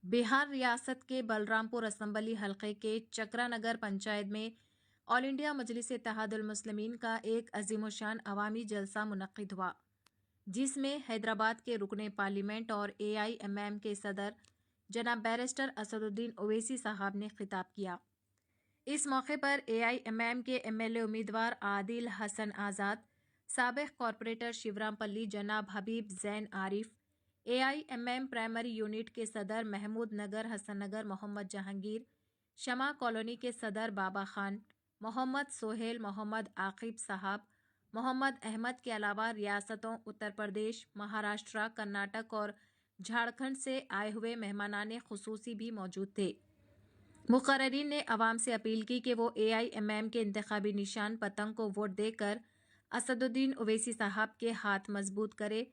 बिहार रियासत के बलरामपुर असम्बली हलके के चक्रानगर पंचायत में ऑल इंडिया मजलिस इत्तेहादुल मुस्लिमीन का एक अजीमशान अवामी जलसा मुनक्किद हुआ, जिसमें हैदराबाद के रुकने पार्लियामेंट और AIMM के सदर जनाब बैरिस्टर असदुद्दीन ओवैसी साहब ने खिताब किया। इस मौके पर AIMM के MLA उम्मीदवार आदिल हसन आज़ाद, साबिक कॉरपोरेटर शिवरामपल्ली जनाब Habib Jain Arif, AIMM primary unit के सदर महमूद नगर हसन नगर मोहम्मद जहांगीर, शमा कॉलोनी के सदर बाबा खान, मोहम्मद सोहेल, मोहम्मद आकिब साहब, मोहम्मद अहमद के अलावा रियासतों उत्तर प्रदेश, महाराष्ट्र, कर्नाटक और झारखंड से आए हुए मेहमानाने खुसूसी भी मौजूद थे। मुकर्ररीन ने अवाम से अपील की कि वो AIMM के इंतखाबी निशान पतंग को वोट देकर असदुद्दीन ओवैसी साहब के हाथ मजबूत करे।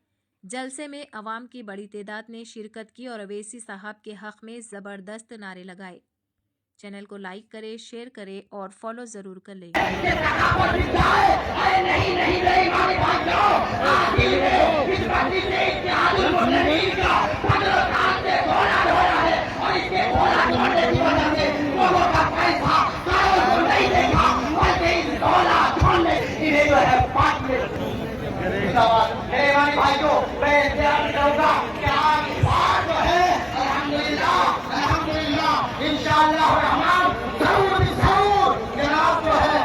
जलसे में अवाम की बड़ी तादाद ने शिरकत की और ओवैसी साहब के हक में ज़बरदस्त नारे लगाए। चैनल को लाइक करें, शेयर करें और फॉलो ज़रूर कर लें। मेरे भाइयों, मैं ध्यान करूंगा कि आज बात जो है अल्हम्दुलिल्लाह इंशाअल्लाह रहमान जरूर जनाब जो है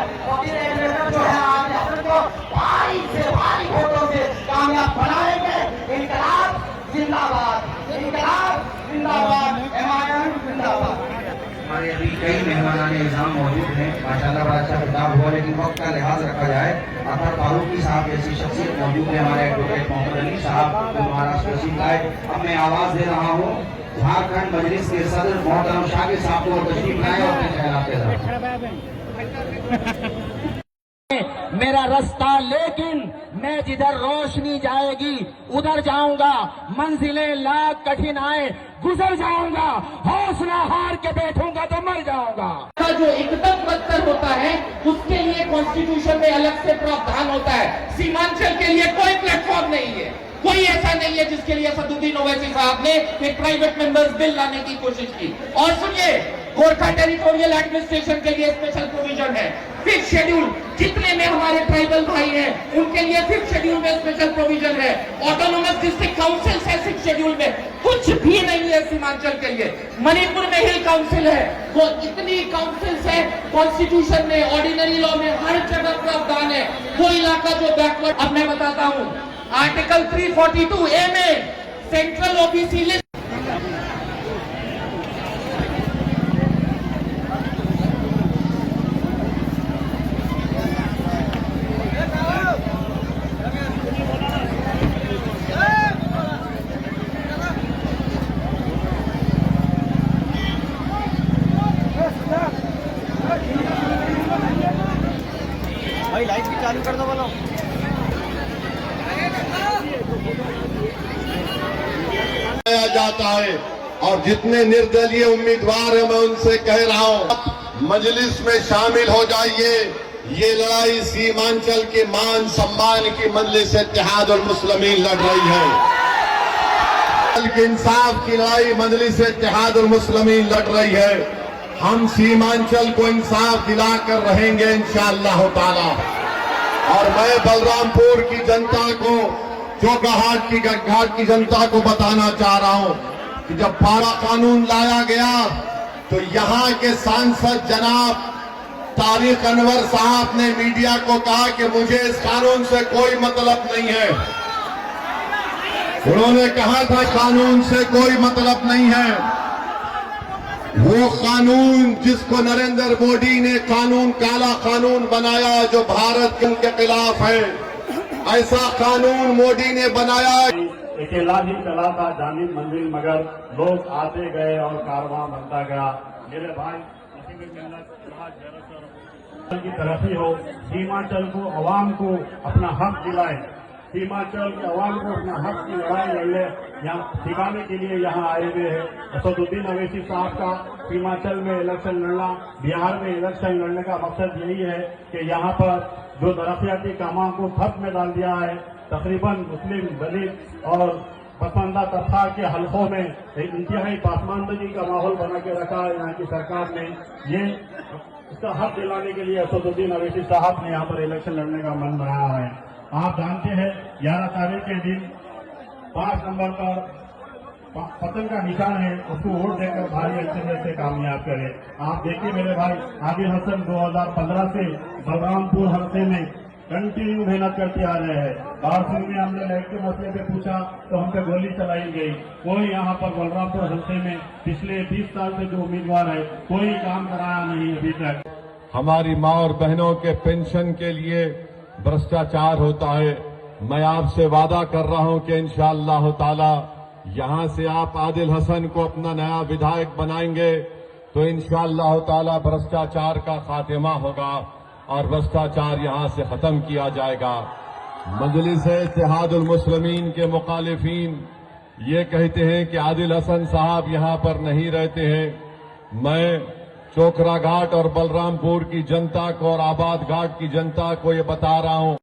जो है आज हजरत को भारी से भारी वोटों से कामयाब बनाएंगे। इनकलाब जिंदाबाद, इनकलाब जिंदाबाद, MIM जिंदाबाद। हमारे अभी कई मेहमान निज़ाम मौजूद हैं। माशाल्लाह बड़ा अच्छा खिताब हुआ, लेकिन वक्त का लिहाज रखा जाए। अतर फारूकी साहब जैसी शख्सियत मौजूद है, हमारे एडवोकेट मोहम्मद अली साहब जो महाराष्ट्र तशरीफ लाए। अब मैं आवाज दे रहा हूँ झारखंड मजलिस के सदर मोहतरम शाकिर साहब को तशरीफ लाए और अपने ख्यालात मेरा रास्ता, लेकिन मैं जिधर रोशनी जाएगी उधर जाऊंगा। मंजिलें लाख कठिन आए गुजर जाऊंगा, हौसला हार के बैठूंगा तो मर जाऊंगा। जो एकदम बदतर होता है उसके लिए कॉन्स्टिट्यूशन में अलग से प्रावधान होता है। सीमांचल के लिए कोई प्लेटफॉर्म नहीं है, कोई ऐसा नहीं है जिसके लिए असदुद्दीन ओवैसी साहब ने एक प्राइवेट मेंबर्स बिल लाने की कोशिश की। और सुनिए, गोरखा टेरिटोरियल एडमिनिस्ट्रेशन के लिए स्पेशल प्रोविजन है। 5th शेड्यूल जितने में हमारे ट्राइबल भाई हैं उनके लिए 5th शेड्यूल में स्पेशल प्रोविजन है। ऑटोनोमस डिस्ट्रिक्ट काउंसिल है 6th शेड्यूल में, कुछ भी नहीं है सीमांचल के लिए। मणिपुर में हिल काउंसिल है, वो इतनी काउंसिल है कॉन्स्टिट्यूशन में, ऑर्डिनरी लॉ में हर जगह प्रावधान है। वो इलाका जो बैकवर्ड, अब मैं बताता हूँ, आर्टिकल 342A में सेंट्रल OBC लिस्ट भाई लाइट भी चालू कर दो बोलो। जाता है और जितने निर्दलीय उम्मीदवार हैं मैं उनसे कह रहा हूं मजलिस में शामिल हो जाइए। ये लड़ाई सीमांचल के मान सम्मान की मजलिस इत्तेहादुल मुस्लिमीन लड़ रही है। इंसाफ की लड़ाई मजलिस इत्तेहादुल मुस्लिमीन लड़ रही है। हम सीमांचल को इंसाफ दिलाकर रहेंगे इंशाअल्लाह ताला। और मैं बलरामपुर की जनता को, चौगाघाट की जनता को बताना चाह रहा हूं कि जब पारा कानून लाया गया तो यहां के सांसद जनाब तारिक अनवर साहब ने मीडिया को कहा कि मुझे इस कानून से कोई मतलब नहीं है। उन्होंने कहा था कानून से कोई मतलब नहीं है। वो कानून जिसको नरेंद्र मोदी ने कानून काला कानून बनाया जो भारत के खिलाफ है, ऐसा कानून मोदी ने बनाया। अकेला भी चला था जानी मंजिल, मगर लोग आते गए और कारवां बनता गया। मेरे भाई इसी में मिलत की तरक्की हो, सीमांचल को अवाम को अपना हक दिलाए, सीमांचल के अवाम को अपना हक की लड़ाई लड़ने यहाँ सिखाने के लिए यहाँ आए हुए हैं। असदुद्दीन ओवैसी साहब का सीमांचल में इलेक्शन लड़ना, बिहार में इलेक्शन लड़ने का मकसद यही है कि यहाँ पर जो तरक्याती कामों को ठप में डाल दिया है, तकरीबन मुस्लिम, दलित और पसंदा तबका के हलकों में एक इंतहाई पासमानदगी का माहौल बना के रखा है यहाँ की सरकार ने। ये इसका हक दिलाने के लिए असदुद्दीन अवैसी साहब ने यहाँ पर इलेक्शन लड़ने का मन बनाया है। आप जानते हैं 11 तारीख के दिन 5 नंबर पर पतंग का निशान है, उसको वोट देकर भारी अक्सर से कामयाब करे। आप देखिए मेरे भाई आदिल हसन 2015 से बलरामपुर हल्के में कंटिन्यू मेहनत करते आ रहे हैं। बारसिंह में हमने लाइट के मसले पे पूछा तो हम पे गोली चलाई गई। कोई यहाँ पर बलरामपुर हल्के में पिछले 20 साल से जो उम्मीदवार है कोई काम कराया नहीं अभी तक। हमारी माँ और बहनों के पेंशन के लिए भ्रष्टाचार होता है। मैं आपसे वादा कर रहा हूं कि इंशाअल्लाह ताला यहां से आप आदिल हसन को अपना नया विधायक बनाएंगे तो इंशाअल्लाह ताला भ्रष्टाचार का खात्मा होगा और भ्रष्टाचार यहां से खत्म किया जाएगा। मजलिस-ए-इत्तेहादुल मुस्लिमीन के मुखालिफिन ये कहते हैं कि आदिल हसन साहब यहां पर नहीं रहते हैं। मैं चोकरा घाट और बलरामपुर की जनता को और आबाद घाट की जनता को ये बता रहा हूं